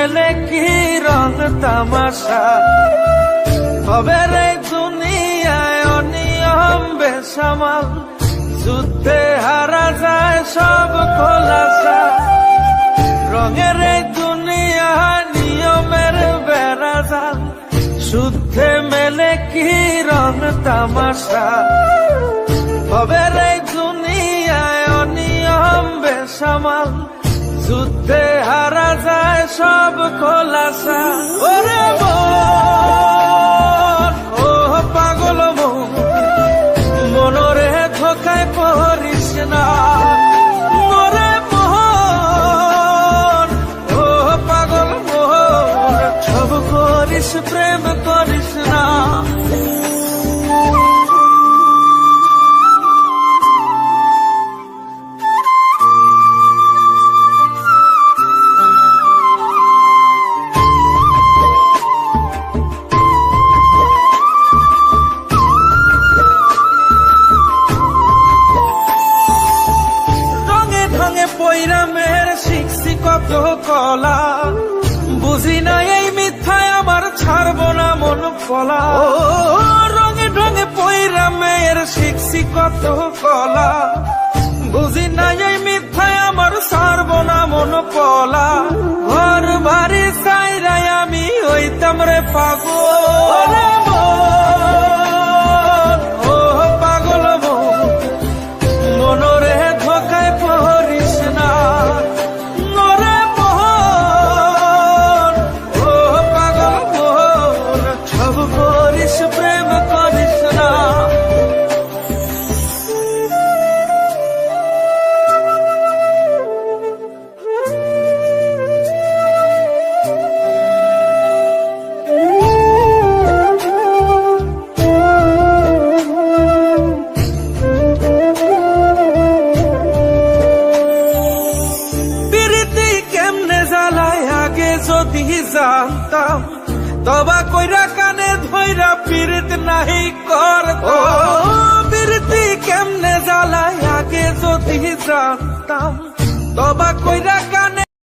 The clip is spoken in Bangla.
মেলে কি রং তামাশা হবে রে দুনিয়ায় অনিয়ম বেসামাল যুদ্ধে হারা যায় সব খোলাসা রঙের এই দুনিয়া নিয়মের বেড়াজাল শুদ্ধে মেলে কি রং তামাশা হবে রে দুনিয়ায় অনিয়ম বেসামাল যুদ্ধে হারা যায় সব খোলাসা ওরে মন ও পাগল মন মনরে ধোকায় পড়িস না ওরে মন ও পাগল মন সব করিস প্রেম করিস না পৈরামের শিখছি কত কলা বুঝি না এই মিথ্যায় আমার ছাড়বো না মন ফলা রঙে ঢঙে পৈরামের শিখছি কত কলা বুঝি না এই মিথ্যায় আমার ছাড়বো না মন ফলা ঘর বাড়ি চাইরাই আমি হইতাম রে পাগল ও পাগল মনরে ধোকায় পড়িস না নরে মোহন ও পাগল মোহন সব করিস প্রেম করিস না যদি জানতাম তবা কইরা কানে ধইরা পীড়িত নাহি করতাম পীড়িতি কেমনে জ্বালায় আগে যদি জানতাম তবা কইরা